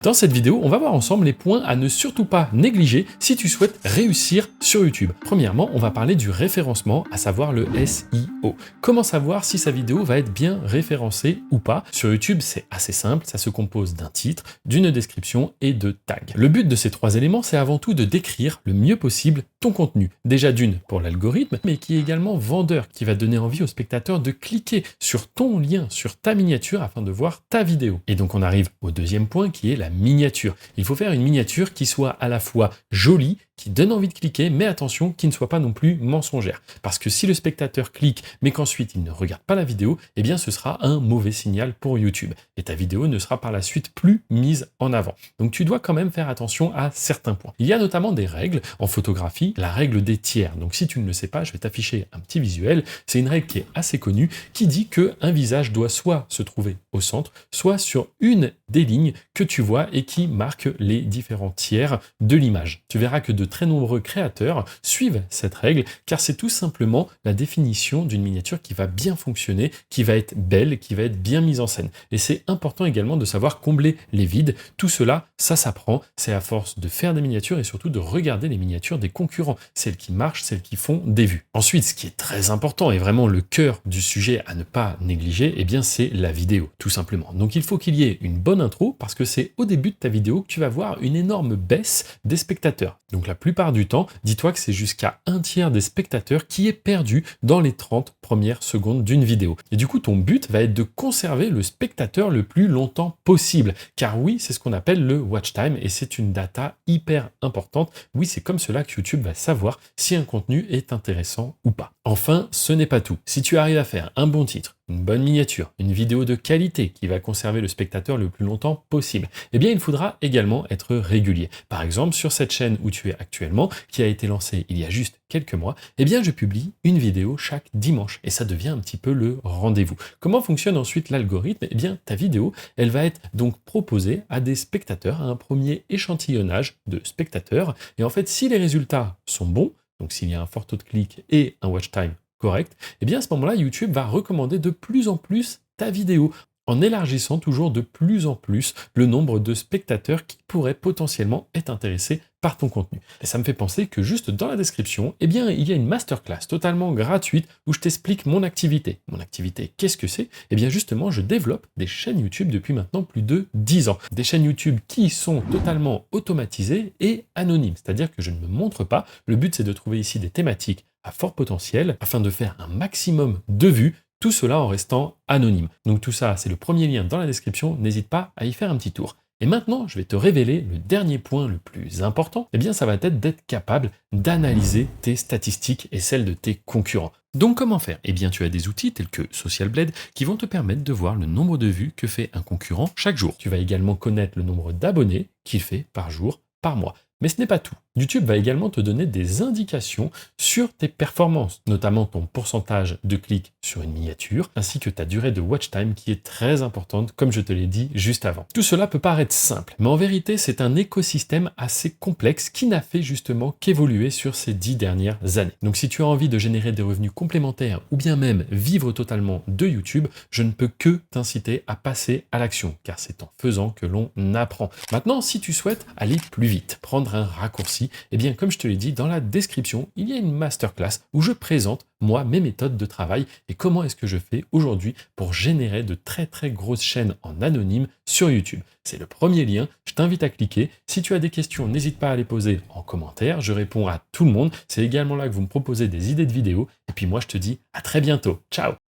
Dans cette vidéo, on va voir ensemble les points à ne surtout pas négliger si tu souhaites réussir sur YouTube. Premièrement, on va parler du référencement, à savoir le SEO. Comment savoir si sa vidéo va être bien référencée ou pas? Sur YouTube, c'est assez simple, ça se compose d'un titre, d'une description et de tags. Le but de ces trois éléments, c'est avant tout de décrire le mieux possible ton contenu. Déjà d'une pour l'algorithme, mais qui est également vendeur, qui va donner envie aux spectateurs de cliquer sur ton lien, sur ta miniature afin de voir ta vidéo. Et donc on arrive au deuxième point qui est la miniature. Il faut faire une miniature qui soit à la fois jolie, qui donne envie de cliquer, mais attention, qui ne soit pas non plus mensongère. Parce que si le spectateur clique, mais qu'ensuite il ne regarde pas la vidéo, eh bien ce sera un mauvais signal pour YouTube. Et ta vidéo ne sera par la suite plus mise en avant. Donc tu dois quand même faire attention à certains points. Il y a notamment des règles en photographie, la règle des tiers. Donc si tu ne le sais pas, je vais t'afficher un petit visuel. C'est une règle qui est assez connue, qui dit qu'un visage doit soit se trouver au centre, soit sur une des lignes que tu vois et qui marque les différents tiers de l'image. Tu verras que de très nombreux créateurs suivent cette règle car c'est tout simplement la définition d'une miniature qui va bien fonctionner, qui va être belle, qui va être bien mise en scène. Et c'est important également de savoir combler les vides. Tout cela, ça s'apprend. C'est à force de faire des miniatures et surtout de regarder les miniatures des concurrents, celles qui marchent, celles qui font des vues. Ensuite, ce qui est très important et vraiment le cœur du sujet à ne pas négliger, eh bien c'est la vidéo, tout simplement. Donc il faut qu'il y ait une bonne intro parce que c'est au début de ta vidéo que tu vas voir une énorme baisse des spectateurs. Donc la plupart du temps, dis-toi que c'est jusqu'à un tiers des spectateurs qui est perdu dans les 30 premières secondes d'une vidéo. Et du coup, ton but va être de conserver le spectateur le plus longtemps possible. Car oui, c'est ce qu'on appelle le watch time et c'est une data hyper importante. Oui, c'est comme cela que YouTube va savoir si un contenu est intéressant ou pas. Enfin, ce n'est pas tout. Si tu arrives à faire un bon titre, une bonne miniature, une vidéo de qualité qui va conserver le spectateur le plus longtemps possible, eh bien il faudra également être régulier. Par exemple, sur cette chaîne où tu es actuellement, qui a été lancée il y a juste quelques mois, eh bien je publie une vidéo chaque dimanche et ça devient un petit peu le rendez-vous. Comment fonctionne ensuite l'algorithme? Eh bien ta vidéo, elle va être donc proposée à des spectateurs, à un premier échantillonnage de spectateurs et en fait si les résultats sont bons, donc s'il y a un fort taux de clic et un watch time correct, et bien à ce moment-là, YouTube va recommander de plus en plus ta vidéo, en élargissant toujours de plus en plus le nombre de spectateurs qui pourraient potentiellement être intéressés par ton contenu. Et ça me fait penser que juste dans la description, eh bien, il y a une masterclass totalement gratuite où je t'explique mon activité. Mon activité, qu'est-ce que c'est? Eh bien, justement, je développe des chaînes YouTube depuis maintenant plus de 10 ans. Des chaînes YouTube qui sont totalement automatisées et anonymes. C'est-à-dire que je ne me montre pas. Le but, c'est de trouver ici des thématiques à fort potentiel afin de faire un maximum de vues. Tout cela en restant anonyme. Donc tout ça, c'est le premier lien dans la description. N'hésite pas à y faire un petit tour. Et maintenant, je vais te révéler le dernier point le plus important. Eh bien, ça va être d'être capable d'analyser tes statistiques et celles de tes concurrents. Donc comment faire? Eh bien, tu as des outils tels que Social Blade qui vont te permettre de voir le nombre de vues que fait un concurrent chaque jour. Tu vas également connaître le nombre d'abonnés qu'il fait par jour, par mois. Mais ce n'est pas tout. YouTube va également te donner des indications sur tes performances, notamment ton pourcentage de clics sur une miniature, ainsi que ta durée de watch time qui est très importante, comme je te l'ai dit juste avant. Tout cela peut paraître simple, mais en vérité, c'est un écosystème assez complexe qui n'a fait justement qu'évoluer sur ces 10 dernières années. Donc si tu as envie de générer des revenus complémentaires ou bien même vivre totalement de YouTube, je ne peux que t'inciter à passer à l'action, car c'est en faisant que l'on apprend. Maintenant, si tu souhaites aller plus vite, prendre un raccourci, eh bien comme je te l'ai dit, dans la description, il y a une masterclass où je présente moi mes méthodes de travail et comment est-ce que je fais aujourd'hui pour générer de très très grosses chaînes en anonyme sur YouTube. C'est le premier lien, je t'invite à cliquer. Si tu as des questions, n'hésite pas à les poser en commentaire, je réponds à tout le monde. C'est également là que vous me proposez des idées de vidéos et puis moi je te dis à très bientôt. Ciao!